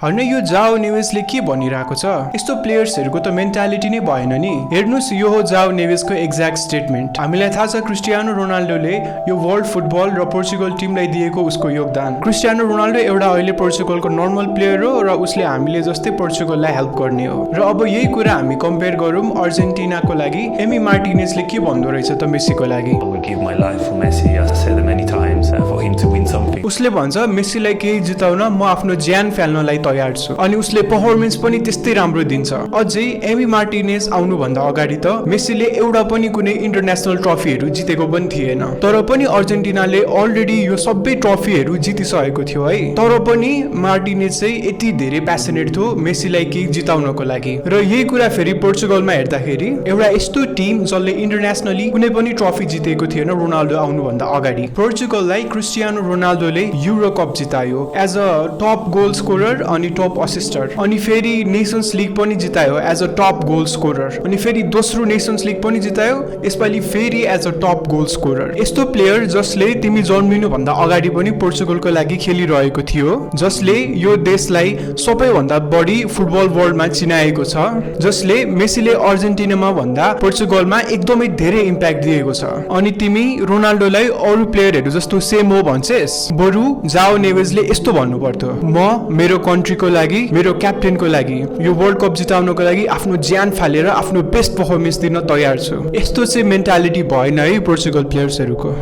होइन यो जाओ नेवेसले के भनिरहेको छ यस्तो प्लेयर्सहरूको त मेन्टालिटी नै भएन नि हेर्नुस् यो हो जाओ नेवेसको एक्ज्याक्ट स्टेटमेन्ट हामीलाई थाहा छ क्रिस्टियानो रोनाल्डोले यो वर्ल्ड फुटबल र पोर्चुगल टिमलाई दिएको उसको योगदान क्रिस्टियानो रोनाल्डो एउटा अहिले पोर्चुगलको नर्मल प्लेयर हो र उसले हामीले जस्तै पोर्चुगललाई हेल्प गर्ने हो र अब यही कुरा हामी कम्पेयर गरौँ अर्जेन्टिनाको लागि एमी मार्टिनेजले के भन्दो रहेछ त मेसीको लागि उसले भन्छ मेसीलाई केही जिताउन म आफ्नो ज्यान फाल्नलाई तयार छु अनि उसले पर्फर्मेन्स पनि त्यस्तै राम्रो दिन्छ अझै एमी मार्टिनेज आउनुभन्दा अगाडि त मेसीले एउटा पनि कुनै इन्टरनेसनल ट्रफीहरू जितेको पनि थिएन तर पनि अर्जेन्टिनाले अलरेडी यो सबै ट्रफीहरू जितिसकेको थियो है तर पनि मार्टिनेज चाहिँ यति धेरै प्यासनेट थियो मेसीलाई केही जिताउनको लागि र यही कुरा फेरि पोर्चुगलमा हेर्दाखेरि एउटा यस्तो टिम जसले इन्टरनेसनली कुनै पनि ट्रफी जितेको थिएन रोनाल्डो आउनुभन्दा अगाडि पोर्चुगललाई क्रिस्टियानो रोनाल्डोले युरो कप जितायो as a top goal scorer अनि टप असिस्टर अनि फेरि नेसन्स लिग पनि जितायो as a top goal scorer अनि फेरि दोस्रो नेसन्स लिग पनि जितायो यसपालि फेरि as a top goal scorer यस्तो प्लेयर जसले तिमी जन्मिनु भन्दा अगाडि पनि पोर्चुगलको लागि खेलिरहेको थियो जसले यो देशलाई सबैभन्दा बढी फुटबल वर्ल्डमा चिनाएको छ जसले मेसीले अर्जेन्टिनामा भन्दा पोर्चुगलमा एकदमै धेरै इम्प्याक्ट दिएको छ अनि तिमी रोनाल्डोलाई अरू प्लेयरहरू जस्तो सेम हो भन्छेस बरु जाओ नेवेजले यस्तो भन्नु पर्थ्यो म मेरो कन्ट्रीको लागि मेरो क्याप्टेनको लागि यो वर्ल्ड कप जिताउनको लागि आफ्नो ज्यान फालेर आफ्नो बेस्ट पर्फर्मेन्स दिन तयार छु यस्तो चाहिँ मेन्टालिटी भएन है पोर्चुगल प्लेयर्सहरूको